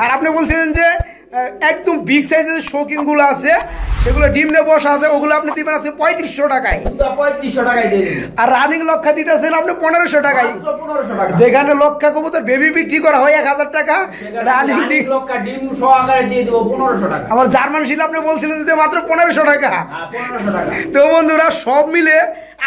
আর আপনি বলছিলেন যে একদম বিগ সাইজের শৌখিন গুলো আছে সেগুলো ডিম নিয়ে বসা আছে, ওগুলো আপনি দিবেন আছে 3500 টাকায়। 3500 টাকায় দিয়ে দিন। আর রানিং লক্ষা দিতেছেন আপনি 1500 টাকায়। 1500 টাকা। যেখানে লক্ষা কবুতর বেবি বিক্রি করা হয় 1000 টাকা, রানিং লক্ষা ডিম সহকারে দিয়ে দেব 1500 টাকা। আবার জার্মান শিল আপনি বলছিলেন যে মাত্র 1500 টাকা। হ্যাঁ 1500 টাকা। তো বন্ধুরা সব মিলে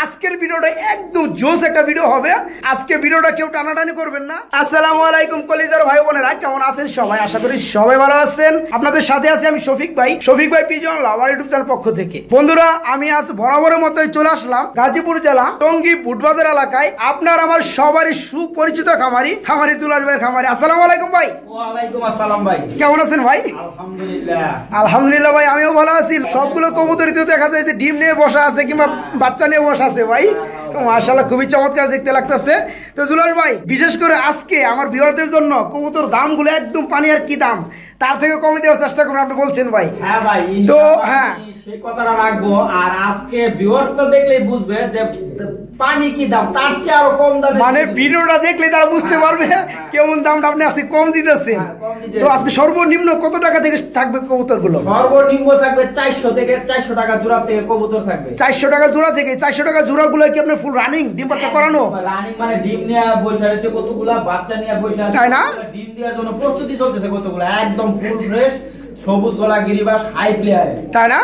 আজকের ভিডিওটা একদম জোস একটা ভিডিও হবে। আজকে ভিডিওটা কেউ টানাটানি করবেন না। আসসালামু আলাইকুম কলিজার ভাই বোনেরা, কেমন আছেন সবাই? আশা করি সবাই ভালো আছেন। আপনাদের সাথে আছি আমি শফিক ভাই পিজন লাভার ইউটিউব চ্যানেল পক্ষ থেকে। বন্ধুরা আমি আজ বরাবরের মতোই চলে আসলাম গাজীপুর জেলা টঙ্গী বুটবাজার এলাকায়। আপনার আমার সবারই সুপরিচিত খামারি জুলাস ভাইয়ের খামারি। আসসালামু আলাইকুম ভাই। ওয়ালাইকুম আসসালাম ভাই। কেমন আছেন ভাই? আলহামদুলিল্লাহ। আলহামদুলিল্লাহ ভাই, আমিও ভালো আছি। সবগুলো কবুতরই তো দেখা যায় যে ডিম নিয়ে বসা আছে কিংবা বাচ্চা নিয়ে বসা আছে ভাই। মাশাআল্লাহ খুবই চমৎকার দেখতে লাগতেছে। তো জুলাস ভাই, বিশেষ করে আজকে আমার ভিউয়ারদের জন্য কবুতর দামগুলো একদম পানি আর কি দাম, তার থেকে কমে দেওয়ার চেষ্টা করবেন আপনি বলছেন ভাই। হ্যাঁ ভাই, তো হ্যাঁ সেই কথাটা রাখবো। আর আজকে ভিউয়ার্স তো দেখলেই বুঝবে যে পানি কি দাম, তার চেয়ে আরো কম দামে, মানে ভিডিওটা দেখলে তারা বুঝতে পারবে কেমন দামটা আপনি আজকে কম দিতেছেন। তো আজকে সর্বনিম্ন কত টাকা থেকে থাকবে কবুতর গুলো? সর্বনিম্ন থাকবে 400 থেকে 400 টাকা জোড়া থেকে কবুতর থাকবে। 400 টাকা জোড়া থেকে। 400 টাকা জোড়া গুলো কি আপনার ফুল রানিং ডিম বাচ্চা করানো? রানিং মানে ডিম নিয়ে বসে আছে কতগুলা, বাচ্চা নিয়ে বসে আছে, তাই না? ডিম দেওয়ার জন্য প্রস্তুতি চলতেছে কতগুলা, একদম ফুল ফ্রেশ সবুজ গলা গিরিবাস হাই প্লেয়ার, তাই না?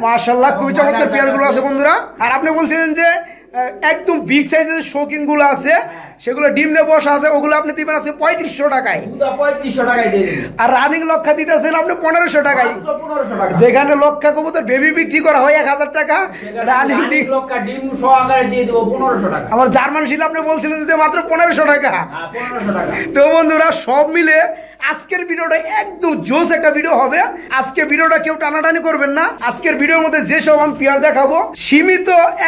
মাশাআল্লাহ খুবই চমৎকার পেয়ার গুলো আছে বন্ধুরা। আর আপনি বলছিলেন যে একদম বিগ সাইজের শৌখিন গুলো আছে সেগুলো ডিম নিয়ে বসা আছে, ওগুলো আপনি দিবেন আছে 3500 টাকায়। 3500 টাকায় দিয়ে দিন। আর রানিং লক্ষা দিতেছেন আপনি 1500 টাকায়। 1500 টাকা। যেখানে লক্ষা কবুতর বেবি বিক্রি করা হয় 1000 টাকা, রানিং লক্ষা ডিম সহকারে দিয়ে দেব 1500 টাকা। আবার জার্মান শিল আপনি বলছিলেন যে মাত্র 1500 টাকা। হ্যাঁ 1500 টাকা। তো বন্ধুরা সব মিলে আজকের ভিডিওটা একদম জোস একটা ভিডিও হবে। আজকে ভিডিওটা কেউ টানাটানি করবেন না। আজকের ভিডিওর মধ্যে যে সব আমি পেয়ার দেখাবো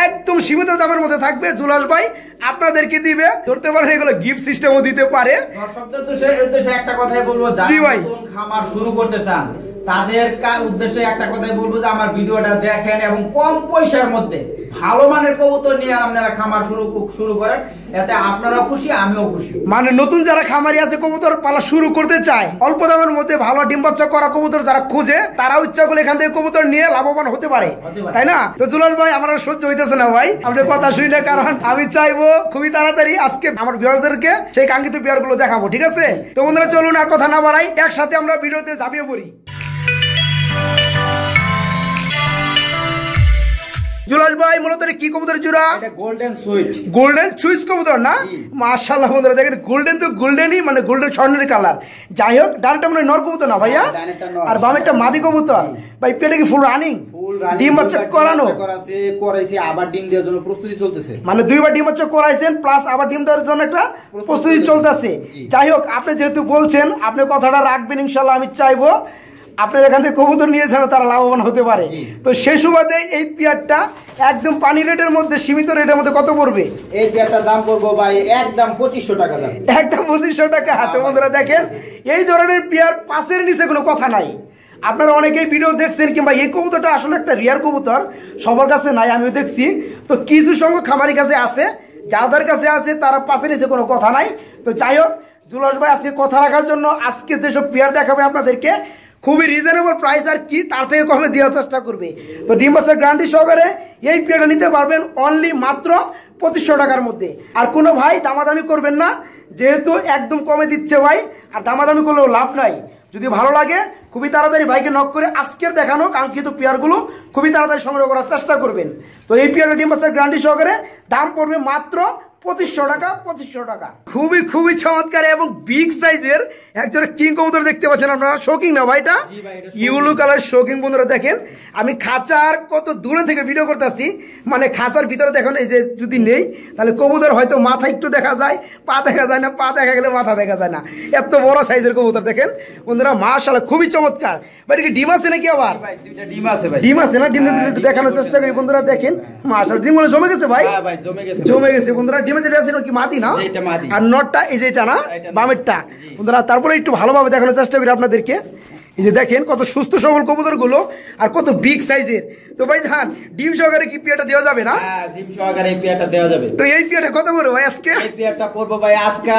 একদম সীমিত দামের মধ্যে থাকবে। জুলাস ভাই আপনাদেরকে দিবে, ধরতে পারেন এগুলো গিফট সিস্টেমও দিতে পারে। দর্শকদের উদ্দেশ্যে একটা কথাই বলবো, যারা নতুন খামার শুরু করতে চান তাদের উদ্দেশ্যে একটা কথাই বলবো যে আমার ভিডিওটা দেখেন এবং কম পয়সার মধ্যে ভালো মানের কবুতর নিয়ে আপনারা খামার শুরু করেন, এতে আপনারা খুশি আমিও খুশি। মানে নতুন যারা খামারি আছে কবুতর পালা শুরু করতে চায়, অল্প দামের মধ্যে ভালো ডিম বাচ্চা করা কবুতর যারা খুঁজে, তারাও ইচ্ছা করলে এখান থেকে কবুতর নিয়ে লাভবান হতে পারে, তাই না? তো জুলাস ভাই আমার সহ্য হইতেছে না ভাই আপনার কথা শুনে, কারণ আমি চাইবো খুবই তাড়াতাড়ি আজকে আমার ভিউয়ারদেরকে সেই কাঙ্ক্ষিত পেয়ার গুলো দেখাবো, ঠিক আছে? তো বন্ধুরা চলুন আর কথা না বাড়াই, একসাথে আমরা ভিডিওতে ঝাঁপিয়ে পড়ি। জুলাস ভাই মূলত কি কবুতর জোড়া? এটা গোল্ডেন সুইট। গোল্ডেন সুইচ কবুতর না? মাশাআল্লাহ বন্ধুরা দেখেন, গোল্ডেন তো গোল্ডেনই, মানে গোল্ডেন স্বর্ণের কালার। যাই হোক, ডানটা মানে নর কবুতর না ভাইয়া, আর বামেরটা মাদি কবুতর। ভাই পেটে কি ফুল রানিং? ডিম বাচ্চা করানো করাইছি, আবার ডিম দেওয়ার জন্য প্রস্তুতি চলতেছে। মানে দুইবার ডিম বাচ্চা করাইছেন প্লাস আবার ডিম দেওয়ার জন্য একটা প্রস্তুতি চলতেছে। যাই হোক, আপনি যেহেতু বলছেন আপনি কথাটা রাখবেন ইনশাআল্লাহ। আমি চাইবো আপনার এখান থেকে কবুতর নিয়ে যাবে, তারা লাভবান হতে পারে। তো সেই সুবাদে এই পেয়ারটা একদম পানি রেটের মধ্যে, সীমিত রেটের মধ্যে কত পড়বে? এই পেয়ারটার দাম পড়বো ভাই একদম 2500 টাকা দাম। একদম 2500 টাকা। তো বন্ধুরা দেখেন, এই ধরনের পেয়ার পাঁচের নিচে কোনো কথা নাই। আপনারা অনেকেই ভিডিও দেখছেন, কিংবা এই কবুতরটা আসলে একটা রিয়ার কবুতর, সবার কাছে নাই, আমিও দেখছি। তো কিছু সংখ্যক খামারি কাছে আছে, যাদের কাছে আছে তারা পাঁচের নিচে কোনো কথা নাই। তো যাই হোক, জুলাস ভাই আজকে কথা রাখার জন্য আজকে যেসব পেয়ার দেখাবে আপনাদেরকে খুবই রিজনেবল প্রাইস, আর কি তার থেকে কমে দেওয়ার চেষ্টা করবে। তো ডিম বাচ্চার গ্যারান্টি সহকারে এই পেয়ারটা নিতে পারবেন অনলি মাত্র 2500 টাকার মধ্যে। আর কোনো ভাই দামাদামি করবেন না, যেহেতু একদম কমে দিচ্ছে ভাই, আর দামাদামি করলেও লাভ নাই। যদি ভালো লাগে খুবই তাড়াতাড়ি ভাইকে নক করে আজকের দেখানো কাঙ্ক্ষিত পেয়ারগুলো খুবই তাড়াতাড়ি সংগ্রহ করার চেষ্টা করবেন। তো এই পেয়ারটা ডিম বাচ্চার গ্যারান্টি সহকারে দাম পড়বে মাত্র 2500 টাকা। 2500 টাকা। খুবই চমৎকার এবং বিগ সাইজের একজন কিং কবুতর দেখতে পাচ্ছেন আপনারা। শৌকিং না ভাইটা? Yellow colour shocking. বন্ধুরা দেখেন, আমি খাঁচার কত দূরে থেকে ভিডিও করতেছি, মানে খাঁচার ভিতরে দেখেন এই যে যদি নেই তাহলে কবুতর হয়তো মাথা একটু দেখা যায়, পা দেখা যায় না, পা দেখা গেলে মাথা দেখা যায় না, এত বড় সাইজের কবুতর দেখেন বন্ধুরা। মাশাআল্লাহ খুবই চমৎকার। ভাই কি ডিম আছে নাকি? আবার ডিম আছে ভাই। ডিম আছে না? ডিম একটু দেখানোর চেষ্টা করি বন্ধুরা। দেখেন মাশাআল্লাহ ডিমগুলো জমে গেছে ভাই। হ্যাঁ ভাই জমে গেছে বন্ধুরা। ডিমে যেটা আছে কি মাদি না? আর নটটা এই যে এটা না, বামেরটা বন্ধুরা। তারপরে একটু ভালোভাবে দেখানোর চেষ্টা করি আপনাদেরকে। এই যে দেখেন কত সুস্থ সবল কবুতরগুলো আর কত বিগ সাইজের। তো ভাইজান ডিম সহকারে কি পেয়ারটা দেওয়া যাবে না? হ্যাঁ, ডিম সহকারে এই পেয়ারটা দেওয়া যাবে। তো এই পেয়ারটা কত করে ভাই আজকে? এই পেয়ারটা পড়বো ভাই আজকে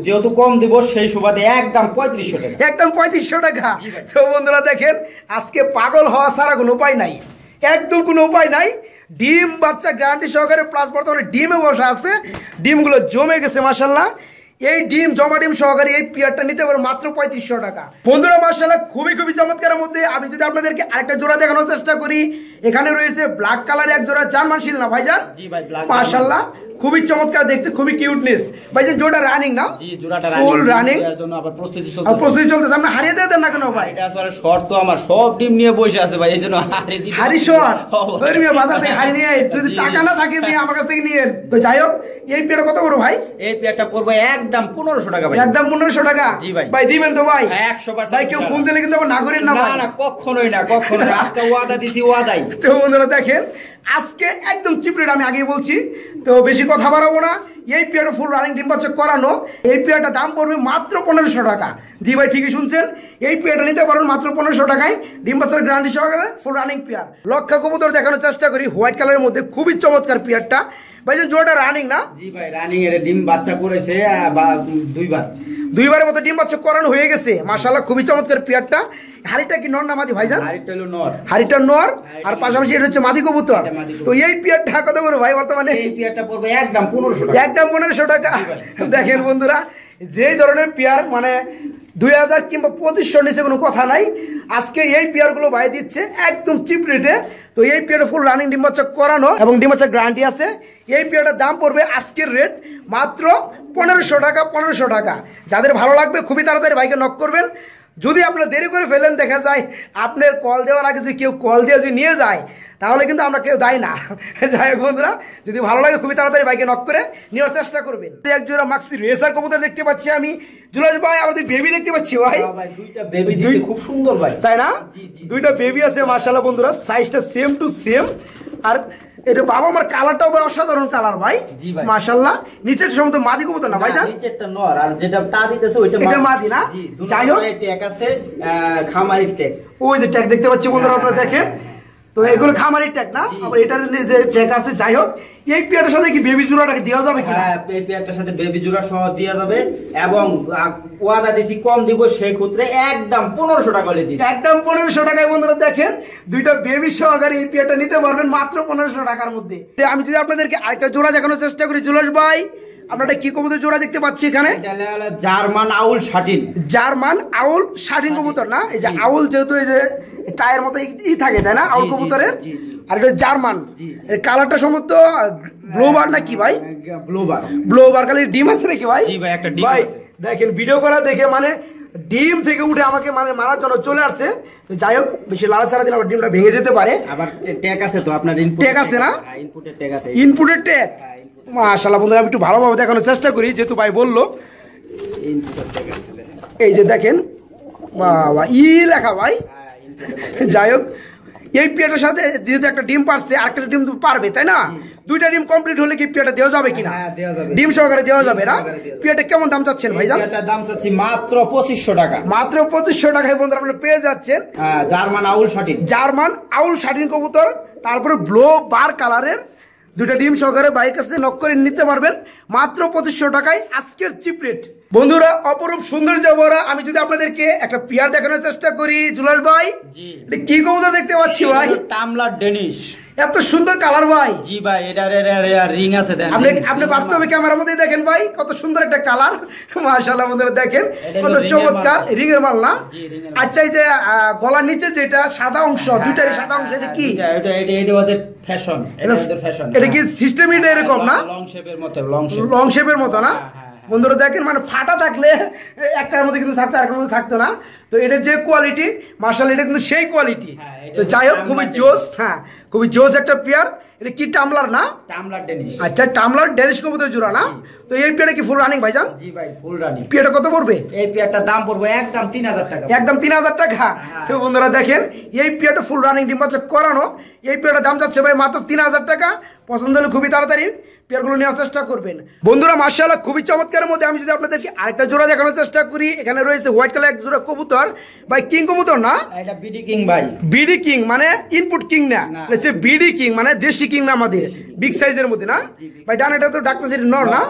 যেহেতু কম দিব সেই সুবাদে একদম 3500 টাকা। একদম 3500 টাকা। তো বন্ধুরা দেখেন আজকে পাগল হওয়া ছাড়া কোনো উপায় নাই, একদম কোনো উপায় নাই। ডিম বাচ্চা গ্যারান্টি সহকারে প্লাস বর্তমানে ডিমে বসা আছে, ডিমগুলো জমে গেছে মাশাল্লাহ। এই ডিম জমা ডিম সহকারে এই পেয়ারটা নিতে পারো মাত্র 3500 টাকা। বন্ধুরা মাশাল্লাহ খুবই খুবই চমৎকারের মধ্যে আমি যদি আপনাদেরকে আরেকটা জোড়া দেখানোর চেষ্টা করি, এখানে রয়েছে ব্ল্যাক কালারের এক জোড়া জার্মান শিল না ভাইজান? জি ভাই, ব্ল্যাক মাশাল্লাহ খুবই চমৎকার দেখতে, খুবই কিউটনেস। ভাইজান জোড়া রানিং না? জি, জোড়াটা ফুল রানিং, এর জন্য আবার প্রস্তুতি চলতেছে। আপনি হারিয়ে দেন না কেন ভাই? এটা আসলে শর্ত আমার সব ডিম নিয়ে বসে আছে ভাই, এইজন্য হারি শর্ট ধর্মীয় বাজার থেকে হারি নিয়ে যদি টাকা না থাকে আপনি আমার কাছ থেকে নিয়েন। তো যাই হোক এই পেয়ারটা কত বড় ভাই? এই পেয়ারটা পড়বে একদম 1500 টাকা ভাই। একদম 1500 টাকা? জি ভাই। ভাই দিবেন তো ভাই? 100% ভাই কেউ ফোন দিলে কিন্তু না করেন না ভাই। না না, কখনোই না, কখনোই না। আজকে ওয়াদা দিছি, ওয়াদাই। তো বন্ধুরা দেখেন আজকে একদম চিপ রেট, আমি আগেই বলছি তো বেশি কথা বাড়াবো না। এই পেয়ারটা ফুল রানিং ডিম বাচ্চা করানো, এই পেয়ারটা দাম পড়বে মাত্র 1500 টাকা। জি ভাই ঠিকই শুনছেন, এই পেয়ারটা নিতে পারেন মাত্র 1500 টাকায়, ডিম বাচ্চার গ্যারান্টি সহকারে ফুল রানিং পেয়ার। লক্ষা কবুতর দেখানোর চেষ্টা করি হোয়াইট কালারের মধ্যে, খুবই চমৎকার পেয়ারটা। ভাইজান জোড়াটা রানিং না? জি ভাই, রানিং এর ডিম বাচ্চা করেছে দুইবারের মতো ডিম বাচ্চা করানো হয়ে গেছে মাশাআল্লাহ, খুবই চমৎকার পেয়ারটা। হাড়িটা কি নর না মাদি ভাইজান? হাড়িটা হলো নর। হাড়িটা নর আর পাশাপাশি এটা হচ্ছে মাদি কবুতর। তো এই পেয়ারটা কত করে ভাই বর্তমানে? এই পেয়ারটা পড়বে একদম 1500 টাকা। একদম 1500 টাকা। দেখেন বন্ধুরা যেই ধরনের পেয়ার মানে 2000 কিংবা 2500 নিচে কোনো কথা নাই, আজকে এই পেয়ারগুলো ভাই দিচ্ছে একদম চিপ রেটে। তো এই পেয়ারটা ফুল রানিং ডিম বাচ্চা করানো এবং ডিম বাচ্চা গ্যারান্টি আছে। এই পেয়ারটার দাম পড়বে আজকের রেট মাত্র 1500 টাকা। 1500 টাকা। যাদের ভালো লাগবে খুবই তাড়াতাড়ি ভাইকে নক করবেন। যদি আপনারা দেরি করে ফেলেন, দেখা যায় আপনার কল দেওয়ার আগে যদি কেউ কল দিয়ে যদি নিয়ে যায় তাহলে কিন্তু আমরা কেউ দায় না। যাই হোক বন্ধুরা যদি ভালো লাগে খুবই তাড়াতাড়ি বাইকে নক করে নেওয়ার চেষ্টা করবেন। এক জোড়া মাক্সি রেসার কবুতর দেখতে পাচ্ছি আমি, জুলাস ভাই আমাদের বেবি দেখতে পাচ্ছি ভাই। দুইটা বেবি দিছে, খুব সুন্দর ভাই, তাই না? দুইটা বেবি আছে মাশাআল্লাহ বন্ধুরা, সাইজটা সেম টু সেম। আর এটা বাবা আমার কালারটাও ভাই অসাধারণ কালার ভাই মাশাআল্লাহ। নিচের সমস্ত মাদি কবুতর না ভাইজান? নিচেরটা নর আর যেটা তা দিতেছে ওইটা মাদি না? যাই হোক ট্যাগ আছে, খামারির ট্যাগ। ওই যে ট্যাগ দেখতে পাচ্ছি বন্ধুরা আপনারা দেখেন, তো এগুলো খামারি ট্যাগ না, আবার এটার যে ট্যাগ আছে। যাই হোক এই পেয়ারটার সাথে কি বেবি জোড়াটাকে দেওয়া যাবে কি? হ্যাঁ, এই পেয়ারটার সাথে বেবি জোড়া সহ দেওয়া যাবে এবং ওয়াদা দিছি কম দিব, সেই ক্ষেত্রে একদম 1500 টাকা হলে দিই। একদম 1500 টাকায় বন্ধুরা দেখেন দুইটা বেবি সহকারে এই পেয়ারটা নিতে পারবেন মাত্র 1500 টাকার মধ্যে। আমি যদি আপনাদেরকে আরেকটা জোড়া দেখানোর চেষ্টা করি, জুলাস ভাই আপনারা কি কবুতর জোড়া দেখতে পাচ্ছি এখানে? জার্মান আউল শাটিন। জার্মান আউল শাটিন কবুতর না? এই যে আউল যেহেতু এই যে টায়ের মতো ই থাকে তাই না আউল কবুতরের, আর এটা জার্মান। এর কালারটা সম্ভবত ব্লোবার না কি ভাই? ব্লোবার কালার ডিম আছে নাকি ভাই? জি ভাই, একটা ডিম ভাই আছে। দেখেন ভিডিও করা দেখে মানে ডিম থেকে উঠে আমাকে মানে মারার জন্য চলে আসছে। তো যাই হোক বেশি লাড়াচাড়া দিলে আমার ডিমটা ভেঙে যেতে পারে। আবার ট্যাগ আছে তো আপনার, ট্যাগ আছে না? ইনপুটের ট্যাগ আছে। ইনপুটের ট্যাগ মাশাআল্লাহ বন্ধুরা, আমি একটু ভালোভাবে দেখানোর চেষ্টা করি যেহেতু ভাই বললো। এই যে দেখেন বাবা ই লেখা ভাই। যাই হোক এই পেয়ারটার সাথে যেহেতু একটা ডিম পারছে আর একটা ডিম তো পারবে তাই না? দুইটা ডিম কমপ্লিট হলে কি পেয়ারটা দেওয়া যাবে কিনা? ডিম সহকারে দেওয়া যাবে না? পেয়ারটা কেমন দাম চাচ্ছেন ভাইজান? পেয়ারটার দাম চাচ্ছি মাত্র 2500 টাকা। মাত্র 2500 টাকায় বন্ধুরা আপনারা পেয়ে যাচ্ছেন জার্মান আউল শাটিন। জার্মান আউল শাটিন কবুতর, তারপরে ব্লো বার কালারের দুইটা ডিম সহকারে বাইরের কাছে নক করে নিতে পারবেন মাত্র 2500 টাকায় আজকের চিপ রেট। বন্ধুরা অপরূপ সৌন্দর্য ভরা আমি যদি আপনাদেরকে একটা পেয়ার দেখানোর চেষ্টা করি, জুলাস ভাই কি কবুতর দেখতে পাচ্ছি ভাই? টামলার ডেনিশ। এত সুন্দর কালার ভাই। জি ভাই, এটার রিং আছে দেন। আপনি বাস্তবে ক্যামেরার মধ্যে দেখেন ভাই কত সুন্দর একটা কালার মাশাআল্লাহ বন্ধুরা দেখেন কত চমৎকার রিং এর মাল না? আচ্ছা এই যে গলার নিচে যেটা সাদা অংশ, দুইটারই সাদা অংশ, এটা কি? এটা ওদের ফ্যাশন, এটা ওদের ফ্যাশন। এটা কি সিস্টেম এটা এরকম না? লং শেপের মতো, লং শেপের মতো না? বন্ধুরা দেখেন মানে ফাটা থাকলে একটার মধ্যে কিন্তু থাকতো আরেকটার মধ্যে থাকতো না। তো এটা যে কোয়ালিটি মাশাআল্লাহ এটা কিন্তু সেই কোয়ালিটি। তো যাই হোক খুবই জোস, হ্যাঁ খুবই জোস একটা পেয়ার। এটা কি টামলার না? টামলার ডেনিশ। আচ্ছা টামলার ডেনিশ কবুতর জোড়া না? তো এই পেয়ারটা কি ফুল রানিং ভাইজান? জি ভাই ফুল রানিং। পেয়ারটা কত পড়বে? এই পেয়ারটার দাম পড়বে একদম 3000 টাকা। একদম 3000 টাকা। তো বন্ধুরা দেখেন এই পেয়ারটা ফুল রানিং ডিম বাচ্চা করানো, এই পেয়ারটার দাম যাচ্ছে ভাই মাত্র 3000 টাকা। পছন্দ হলে খুবই তাড়াতাড়ি পেয়ারগুলো নেওয়ার চেষ্টা করবেন। বন্ধুরা মাশাআল্লাহ খুবই চমৎকারের মধ্যে আমি যদি আপনাদেরকে আরেকটা জোড়া দেখানোর চেষ্টা করি, এখানে রয়েছে হোয়াইট কালার এক জোড়া কবুতর ভাই, কিং কবুতর না, এটা বিডি কিং ভাই। বিডি কিং মানে ইনপুট কিং না, হচ্ছে বিডি কিং মানে দেশি কিং না, আমাদের বিগ সাইজের মধ্যে না ভাই। ডানেটা তো ডাকতেছে নর না,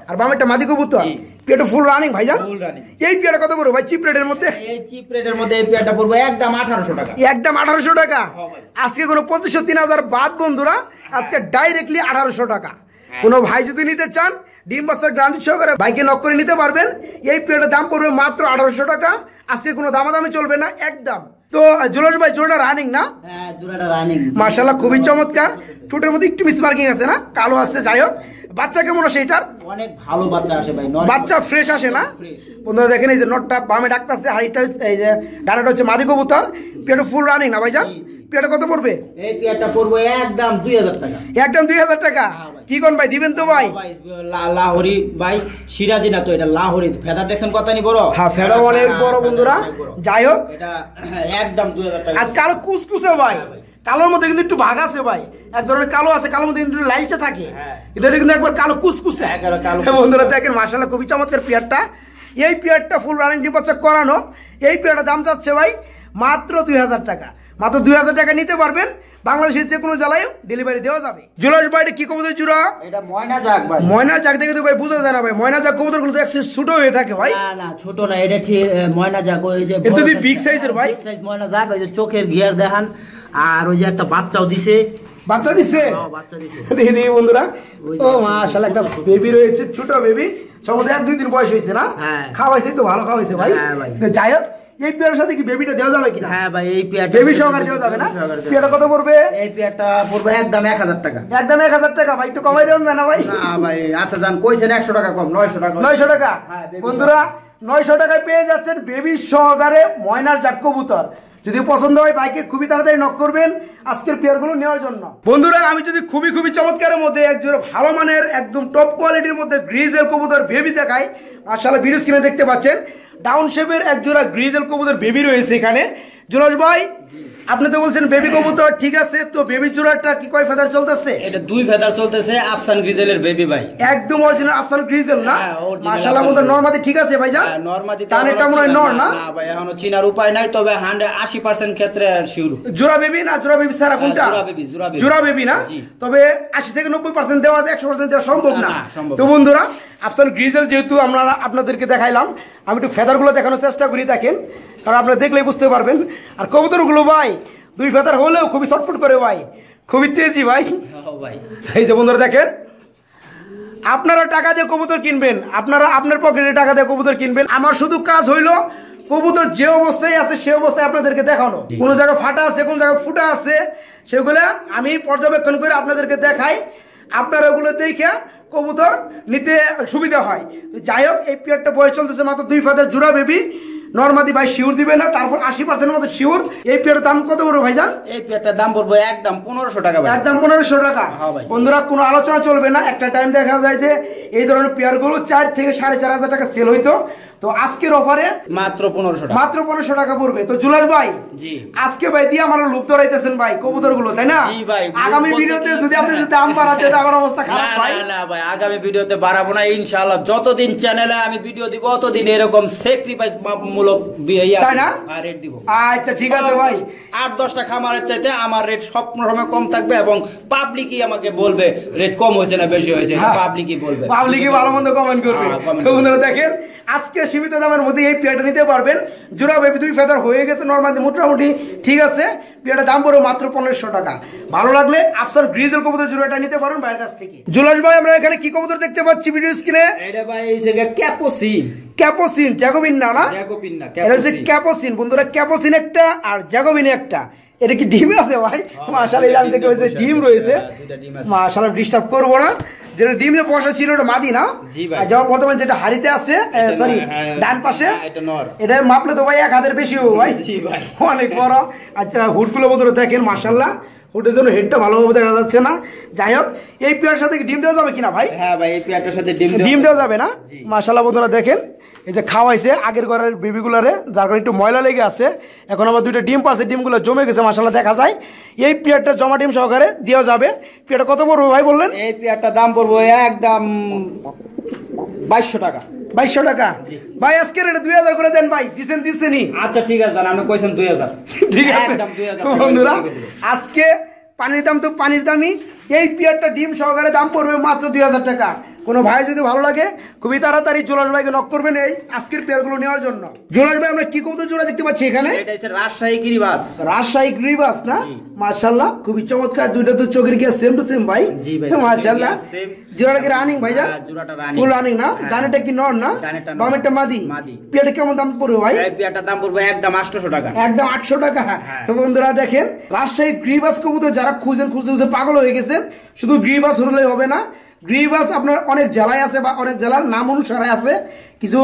আর বামেরটা মাদি কবুতর। পেয়ারটা ফুল রানিং ভাইজান। এই পেয়ারটা কত পড়বে ভাই চিপ রেটের মধ্যে? এই চিপ রেটের মধ্যে এই পেয়ারটা পড়বে একদম 1800 টাকা। একদম 1800 টাকা। আজকে কোনো 2500 3000 বাদ বন্ধুরা, আজকে ডাইরেক্টলি 1800 টাকা। কোনো ভাই যদি নিতে চান ডিম বাচ্চার গ্যারান্টি সহকারে ভাইকে নক করে নিতে পারবেন। এই পেয়ারটার দাম পড়বে মাত্র 1800 টাকা। আজকে কোনো দামাদামি চলবে না একদম। তো জুলস ভাই জোড়াটা রানিং না? হ্যাঁ জোড়াটা রানিং মাশাআল্লাহ খুবই চমৎকার। ঠোঁটের মধ্যে একটু মিস মার্কিং আছে না, কালো আছে। যাই হোক বাচ্চা কেমন আসে এটার? অনেক ভালো বাচ্চা আসে ভাই, বাচ্চা ফ্রেশ আসে না? বন্ধুরা দেখেন এই যে নটটা বামে ডাকতেছে, হাড়িটা এই যে ডানাটা হচ্ছে মাদি কবুতর। পেয়ারটা ফুল রানিং না ভাইজান? পেয়ারটা কত পড়বে? এই পেয়ারটা পড়বে একদম 2000 টাকা। একদম 2000 টাকা। কি কোন ভাই দিবেন তো ভাই? লাহোরি ভাই, সিরাজি না তো, এটা লাহোরি। ফেদার দেখছেন কত নি বড়? হ্যাঁ ফেদার অনেক বড় বন্ধুরা। যাই হোক এটা একদম 2000 টাকা। আর কালো কুসকুসে ভাই, কালোর মধ্যে কিন্তু একটু ভাগ আছে ভাই, এক ধরনের কালো আছে, কালোর মধ্যে কিন্তু লাইটটা থাকে, কিন্তু এটা কিন্তু একবার কালো কুসকুসে। বন্ধুরা দেখেন মাশাআল্লাহ খুবই চমৎকার পেয়ারটা। এই পেয়ারটা ফুল রানিং ডিম বাচ্চা করানো। এই পেয়ারটার দাম যাচ্ছে ভাই মাত্র 2000 টাকা। মাত্র 2000 টাকা নিতে পারবেন। বাংলাদেশের যে কোনো জেলায় ডেলিভারি দেওয়া যাবে। জুলাস ভাই কি কবুতর জোড়া? এটা ময়না জাগ ভাই। ময়না জাগ দেখে তো ভাই বোঝা যায় না ভাই, ময়না জাগ কবুতরগুলো তো একটু ছোট হয়ে থাকে ভাই। না না ছোট না, এটা ঠিক ময়না জাগ। ওই যে এটা তো বিগ সাইজের ভাই, বিগ সাইজ ময়না জাগ। ওই যে চোখের গিয়ার দেখান, আর ওই যে একটা বাচ্চাও দিছে। বাচ্চা দিছে? হ্যাঁ বাচ্চা দিছে। দেখি দেখি বন্ধুরা, ও মাশাআল্লাহ একটা বেবি রয়েছে, ছোট বেবি, সম্ভবত 1-2 দিন বয়স হয়েছে না? খাওয়াইছে তো, ভালো খাওয়াইছে ভাই। যাই হোক এই পেয়ারের সাথে কি বেবিটা দেওয়া যাবে কিনা? হ্যাঁ ভাই এই পেয়ারটা বেবি সহকারে দেওয়া যাবে না? পেয়ারটা কত পড়বে? এই পেয়ারটা পড়বে একদম 1000 টাকা। একদম 1000 টাকা ভাই, একটু কমাই দেন না ভাই? না ভাই আচ্ছা জান, কইছেন 100 টাকা কম, 900 টাকা। 900 টাকা বন্ধুরা, 900 টাকায় পেয়ে যাচ্ছেন বেবি সহকারে ময়নার জাগ কবুতর। যদি পছন্দ হয় বাইকে খুবই তাড়াতাড়ি নক করবেন আজকের পেয়ারগুলো নেওয়ার জন্য। বন্ধুরা আমি যদি খুবই খুবই চমৎকারের মধ্যে একজোড়া ভালো মানের একদম টপ কোয়ালিটির মধ্যে গ্রিজেল কবুতর বেবি দেখাই, মাশাআল্লাহ ভিডিও স্ক্রিনে দেখতে পাচ্ছেন ডাউন শেপের একজোড়া গ্রিজেল কবুতর বেবি রয়েছে এখানে। জুলস ভাই আপনি তো বলছেন বেবি কবুতর, ঠিক আছে, তো বেবি জোড়াটা কি কয় ফেদার চলতেছে? এটা 2 ফেদার চলতেছে, আফসান গ্রিজেলের বেবি ভাই। একদম অরিজিনাল আফসান গ্রিজেল না? মাশাআল্লাহ বন্ধু নরমাদি ঠিক আছে ভাইজান? হ্যাঁ নরমাদি। তানেরটা মনে হয় নর না? না ভাই এখনো চিনার উপায় নাই, তবে 80% ক্ষেত্রে শিওর। জোড়া বেবি না জোড়া বেবি সারা কোনটা? জোড়া বেবি। জোড়া বেবি না? তবে 80 থেকে 90% দেওয়া যায়, 100% দেওয়া সম্ভব না। তো বন্ধুরা আফসান গ্রিজেল যেহেতু আমরা আপনাদেরকে দেখাইলাম, আমি একটু ফেদারগুলো দেখানোর চেষ্টা করি, দেখেন, কারণ আপনারা দেখলেই বুঝতে পারবেন। আর কবুতরগুলো ভাই 2 ফেদার হলেও খুবই শর্টফুট করে ভাই, খুবই তেজি ভাই। এই যে বন্ধুরা দেখেন, আপনারা টাকা দিয়ে কবুতর কিনবেন, আপনারা আপনার পকেটে টাকা দিয়ে কবুতর কিনবেন। আমার শুধু কাজ হইলো কবুতর যে অবস্থায় আছে সে অবস্থায় আপনাদেরকে দেখানো। কোন জায়গায় ফাটা আছে, কোন জায়গায় ফুটা আছে, সেগুলো আমি পর্যবেক্ষণ করে আপনাদেরকে দেখাই। আপনারা ওগুলো দেখে কবুতর নিতে সুবিধা হয়। যাই হোক এই পেয়ারটা বয়স চলতেছে মাত্র 2 ফেদার জোড়া বেবি। নরমাদি ভাই শিওর দিবে না, তারপর 80% মতো শিওর। এই পেয়ারটার দাম কত বড় ভাইজান? এই পেয়ারটার দাম পড়বে একদম 1500 টাকা ভাই। একদম 1500 টাকা। বন্ধুরা কোনো আলোচনা চলবে না। একটা টাইম দেখা যায় যে এই ধরনের পেয়ারগুলো 4 থেকে 4500 টাকা সেল হইতো, তো আজকের অফারে মাত্র 1500 টাকা, মাত্র 1500 টাকা পড়বে। তো জুলাস ভাই জি আজকে ভাই দিয়ে আমার লুপ ধরাইতেছেন ভাই কবুতরগুলো, তাই না? জি ভাই। আগামী ভিডিওতে যদি আপনি দাম বাড়াতে দেন আমার অবস্থা খারাপ ভাই। না না ভাই আগামী ভিডিওতে বাড়াবো না ইনশাআল্লাহ। যতদিন চ্যানেলে আমি ভিডিও দিব ততদিন এরকম স্যাক্রিফাইস মূলক তাই না রেট দিব। আচ্ছা ঠিক আছে ভাই, 8-10টা খামারের চাইতে আমার রেট সবসময় কম থাকবে এবং পাবলিকই আমাকে বলবে রেট কম হয়েছে না বেশি হয়েছে, পাবলিকই বলবে, পাবলিকই ভালো মন্দ কমেন্ট করবে। তো বন্ধুরা দেখেন আজকে সীমিত দামের মধ্যে এই পেয়ারটা নিতে পারবেন। জোড়া বেবি 2 ফেদার হয়ে গেছে, নরমালি মোটামুটি ঠিক আছে। পেয়ারটার দাম পড়বে মাত্র 1500 টাকা। ভালো লাগলে আফসান গ্রিজেল কবুতর জোড়াটা নিতে পারেন ভাইয়ের কাছ থেকে। জুলাস ভাই আমরা এখানে কি কবুতর দেখতে পাচ্ছি ভিডিও স্ক্রিনে? এটা ভাই এই যে ক্যাপোসিন। ক্যাপোসিন জ্যাকোবিন না? না জ্যাকোবিন না, এটা হচ্ছে ক্যাপোসিন। বন্ধুরা ক্যাপোসিন একটা আর জ্যাকোবিন একটা। এটা কি ডিম আছে ভাই? মাশাআল্লাহ এর আমি দেখতে পাচ্ছি ডিম রয়েছে, মাশাআল্লাহ ডিস্টার্ব করব না। যেটা ডিম যে বসা ছিল ওটা মাদি না? জি ভাই। আর যা বর্তমানে যেটা হাড়িতে আছে সরি ডান পাশে এটা নর, এটা মাপলে তো ভাই 1 হাতের বেশি হবে ভাই। জি ভাই অনেক বড়। আচ্ছা হুডগুলো বন্ধুরা দেখেন মাশাআল্লাহ, হুডের জন্য হেডটা ভালোভাবে দেখা যাচ্ছে না। যাই হোক এই পেয়ারের সাথে ডিম দেওয়া যাবে কিনা ভাই? হ্যাঁ ভাই এই পেয়ারটার সাথে ডিম দেওয়া যাবে না? মাশাআল্লাহ বন্ধুরা দেখেন এই যে খাওয়াইছে আগের ঘরের বেবিগুলারে, যার কারণে একটু ময়লা লেগে আছে। এখন আবার 2টা ডিম পাচ্ছে, ডিমগুলো জমে গেছে মাশাআল্লাহ দেখা যায়। এই পেয়ারটা জমা ডিম সহকারে দেওয়া যাবে। পেয়ারটা কত পড়বে ভাই বললেন? এই পেয়ারটা দাম পড়বো একদম 2200 টাকা। 2200 টাকা ভাই, আজকে রেটে 2000 করে দেন ভাই। দিছেনি? আচ্ছা ঠিক আছে, আপনি কইছেন 2000। ঠিক আছে একদম 2000 বন্ধুরা, আজকে পানির দাম তো পানির দামই। এই পেয়ারটা ডিম সহকারে দাম পড়বে মাত্র 2000 টাকা। কোনো ভাই যদি ভালো লাগে খুবই তাড়াতাড়ি জুলাস ভাইকে নক করবেন এই আজকের পেয়ারগুলো নেওয়ার জন্য। জুলাস ভাই আমরা কি কবুতর জোড়া দেখতে পাচ্ছি এখানে? এটা হচ্ছে রাজশাহী গিরিবাস। রাজশাহী গিরিবাস না? মাশাআল্লাহ খুবই চমৎকার, দুইটা তো চোখের কি সেম টু সেম ভাই। জি ভাই মাশাআল্লাহ। জোড়াটা কি রানিং ভাই? জোড়াটা রানিং, ফুল রানিং না? ডানেটা কি নর না? বামেরটা মাদি। পেয়ারটা কেমন দাম পড়বে ভাই? এই পেয়ারটার দাম পড়বে একদম 800 টাকা। একদম 800 টাকা। তো বন্ধুরা দেখেন, রাজশাহী গিরিবাস কবুতর যারা খুঁজে পাগল হয়ে গেছেন, শুধু গিরিবাস হলেই হবে না। গ্রিবাস আপনার অনেক জেলায় আছে বা অনেক জেলার নাম অনুসারে আছে। কিছু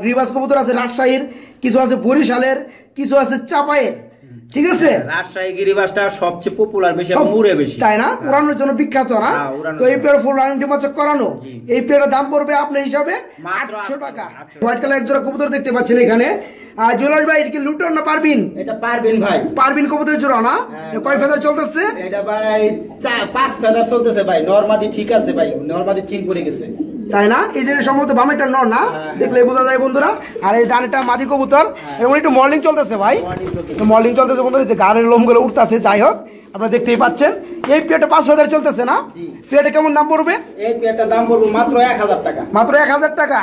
গ্রিবাস কবুতর আছে রাজশাহীর, কিছু আছে বরিশালের, কিছু আছে চাপায়ের। ঠিক আছে, রাজশাহী গিরিবাসটা সবচেয়ে পপুলার, বেশি উড়ে বেশি, তাই না? উড়ানোর জন্য বিখ্যাত না? তো এই পেয়ার ফুল রানিং ডিম বাচ্চা করানো, এই পেয়ারের দাম পড়বে আপনার হিসাবে 800 টাকা। হোয়াইট কালার একজোড়া কবুতর দেখতে পাচ্ছেন এখানে। জুলাস ভাই এটা কি লুটন না পারবিন? এটা পারবিন ভাই। পারবিন কবুতর জোড়া না? কয় ফেদার চলতেছে? এটা ভাই 5 ফেদার চলতেছে ভাই। নরমাদি ঠিক আছে ভাই, নরমাদি চিন পড়ে গেছে, তাই না? এই যে সম্ভবত বামেরটা নর না, দেখলে বোঝা যায় বন্ধুরা। আর এই ডানেরটা মাদি কবুতর, এবং একটু মর্নিং চলতেছে ভাই, মর্নিং চলতেছে বন্ধুরা। যে গাড়ির লোমগুলো উঠতেছে, যাই হোক আপনারা দেখতেই পাচ্ছেন। এই পেয়ারটা 5 ফেদার চলতেছে না? পেয়ারটা কেমন দাম পড়বে? এই পেয়ারটার দাম পড়বে মাত্র 1000 টাকা। মাত্র 1000 টাকা।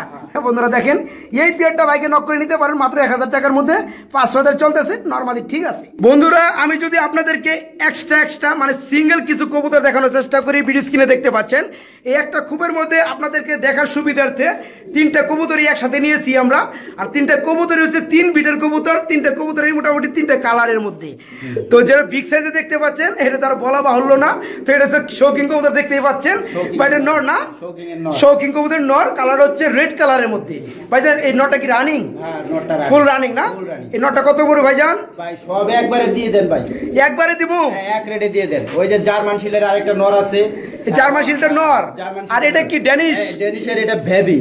বন্ধুরা দেখেন, এই পেয়ারটা বাইকে নক করে নিতে পারেন মাত্র 1000 টাকার মধ্যে। 5 ফেদার চলতেছে, নরমালি ঠিক আছে। বন্ধুরা আমি যদি আপনাদেরকে এক্সট্রা মানে সিঙ্গেল কিছু কবুতর দেখানোর চেষ্টা করি, ভিডিও স্ক্রিনে দেখতে পাচ্ছেন। এই একটা খুবের মধ্যে আপনাদেরকে দেখার সুবিধার্থে 3টা কবুতরই একসাথে নিয়েছি আমরা। আর 3টা কবুতরই হচ্ছে 3 বিটের কবুতর। 3টা কবুতরই মোটামুটি 3টা কালারের মধ্যে। তো যারা বিগ সাইজে দেখতে পাচ্ছেন, এটা তার বলা বাহুল্য না। তো এটা হচ্ছে শৌকিং কবুতর দেখতেই পাচ্ছেন, বা এটা নর না? শৌকিং কবুতর নর, কালার হচ্ছে রেড কালারের মধ্যে। ভাইজান এই নরটা কি রানিং? হ্যাঁ, নরটা রানিং। ফুল রানিং না? এই নরটা কত করে ভাইজান? ভাই সব একবারে দিয়ে দেন ভাই। একবারে দিব? হ্যাঁ, এক রেটে দিয়ে দেন। ওই যে জার্মান শিলের আরেকটা নর আছে, জার্মান শিলটা নর। আর এটা কি ড্যানিশ? ড্যানিশের এটা বেবি।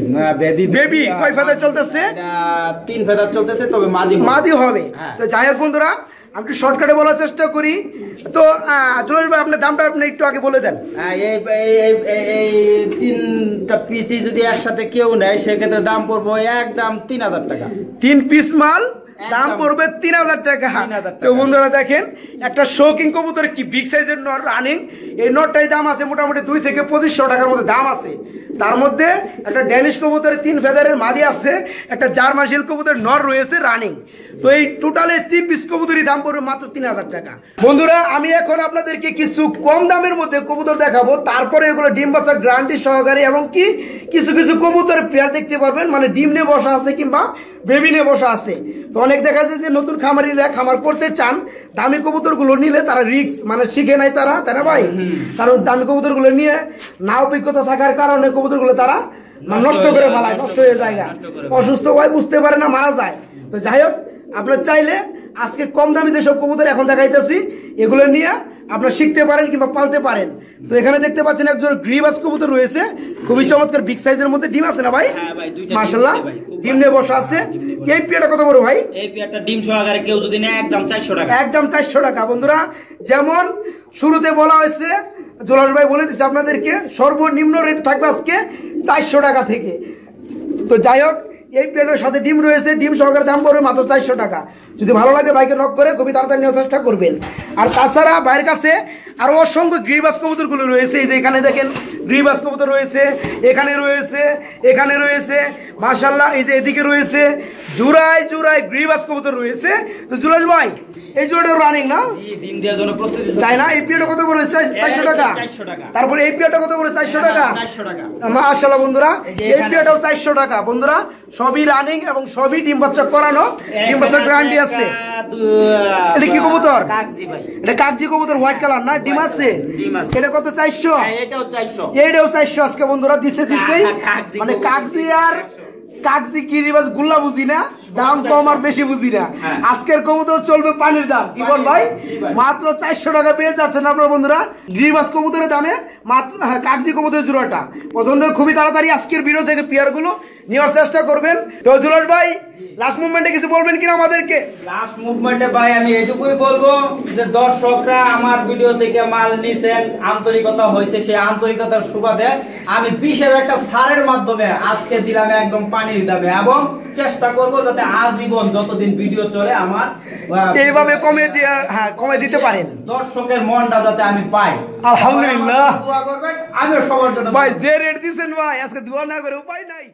বেবি কয় ফেদার চলতেছে? এটা 3 ফেদার চলতেছে, তবে মাদি হবে। তো যাই হোক বন্ধুরা, আমি একটু শর্টকাটে বলার চেষ্টা করি। তো জুলাস ভাই আপনার দামটা আপনি একটু আগে বলে দেন। এই 3টা পিসি যদি একসাথে কেউ নেয়, সেক্ষেত্রে দাম পড়বো একদম 3000 টাকা। 3 পিস মাল দাম পড়বে 3000 টাকা। তো বন্ধুরা দেখেন, একটা শৌকিং কবুতর কি বিগ সাইজের নর রানিং, এই নরটাই দাম আছে মোটামুটি 2 থেকে 2500 টাকার মধ্যে দাম আছে। তার মধ্যে একটা ড্যানিশ কবুতরের 3 ফেদারের মাদি আছে, একটা জার্মান শিল কবুতরের নর রয়েছে রানিং। তো এই টোটালে 3 পিস কবুতরই দাম পড়বে মাত্র 3000 টাকা। বন্ধুরা আমি এখন আপনাদেরকে কিছু কম দামের মধ্যে কবুতর দেখাবো, তারপরে এগুলো ডিম বাচ্চার গ্যারান্টি সহকারে, এবং কি কিছু কিছু কবুতরের পেয়ার দেখতে পারবেন, মানে ডিম নিয়ে বসা আছে কিংবা বেবি নিয়ে বসা আছে। তো অনেক দেখা যায় যে নতুন খামারিরা খামার করতে চান, দামি কবুতরগুলো নিলে তারা রিস্ক মানে শিখে নাই তারা, তাই না ভাই? কারণ দামি কবুতরগুলো নিয়ে না অভিজ্ঞতা থাকার কারণে কবুতরগুলো তারা নষ্ট করে ফেলায়, নষ্ট হয়ে যায়, অসুস্থ হয়, বুঝতে পারে না, মারা যায়। তো যাই হোক, আপনার চাইলে আজকে কম দামি যেসব কবুতর এখন দেখাইতেছি, এগুলো নিয়ে আপনারা শিখতে পারেন কিংবা পালতে পারেন। তো এখানে দেখতে পাচ্ছেন একজন গ্রিবাস কবুতর রয়েছে, খুবই চমৎকার বিগ সাইজের মধ্যে। ডিম আছে না ভাই? মাশাআল্লাহ, ডিম নিয়ে বসা আছে। এই পেয়ারটা কত বড় ভাই? এই পেয়ারটা ডিম সহকারে কেউ যদি নেয় একদম 400 টাকা। একদম 400 টাকা। বন্ধুরা যেমন শুরুতে বলা হয়েছে, জুলাস ভাই বলে দিচ্ছে আপনাদেরকে, সর্বনিম্ন রেট থাকবে আজকে 400 টাকা থেকে। তো যাই হোক, এই পেয়ারের সাথে ডিম রয়েছে, ডিম সহকারে দাম পড়বে মাত্র 400 টাকা। যদি ভালো লাগে বাইকে নক করে খুবই তাড়াতাড়ি নেওয়ার চেষ্টা করবেন। আর তাছাড়া ভাইয়ের কাছে আরো অসংখ্য গ্রিবাস কবুতরগুলো রয়েছে। এই যে এখানে দেখেন গ্রিবাস কবুতর রয়েছে, এখানে রয়েছে, এখানে রয়েছে, মাশাআল্লাহ। এই যে এদিকে রয়েছে, জুরাই জুরাই গ্রিবাস কবুতর রয়েছে। তো জুলাস ভাই এই জোড়াটা রানিং না? জি, ডিম দেওয়ার জন্য প্রস্তুতি, তাই না? এই পেয়ারটা কত বড়? 400 টাকা। তারপরে এই পেয়ারটা কত বড়? 400 টাকা। মাশাআল্লাহ বন্ধুরা, এই পেয়ারটাও 400 টাকা। বন্ধুরা সবই রানিং এবং সবই ডিম বাচ্চা করানো, ডিম বাচ্চা গ্যারান্টি আছে। এটা কি কবুতর? কাকজি ভাই। এটা কাকজি কবুতর, হোয়াইট কালার না? ডিম আছে? এটা কত? 400। এটাও 400। এইটাও 400 আজকে বন্ধুরা দিছে। মানে কাকজি আর কাকজি গিরিবাস গুল্লা বুঝি না, দাম কম আর বেশি বুঝি না। আজকের কবুতর চলবে পানির দাম। কি বল ভাই? মাত্র 400 টাকা পেয়ে যাচ্ছেন আপনারা বন্ধুরা গিরিবাস কবুতরের দামে। মাত্র কাকজি কবুতরের জোড়াটা পছন্দ খুবই তাড়াতাড়ি আজকের ভিডিও থেকে পেয়ারগুলো নেওয়ার চেষ্টা করবেন। তো জুলাস ভাই লাস্ট মুভমেন্টে কিছু বলবেন কিনা আমাদেরকে? লাস্ট মুভমেন্টে ভাই আমি এটুকুই বলবো যে দর্শকরা আমার ভিডিও থেকে মাল নিছেন, আন্তরিকতা হয়েছে, সেই আন্তরিকতার সুবাদে আমি 20-এর একটা ছাড়ের মাধ্যমে আজকে দিলাম একদম পানির দামে, এবং চেষ্টা করব যাতে আজীবন যতদিন ভিডিও চলে আমার এইভাবে কমে দিতে পারেন, দর্শকের মনটা যাতে আমি পাই। আলহামদুলিল্লাহ, দোয়া করবেন, আমিও সবার জন্য ভাই যে রেট দিচ্ছেন ভাই আজকে দোয়া না করে উপায় নাই।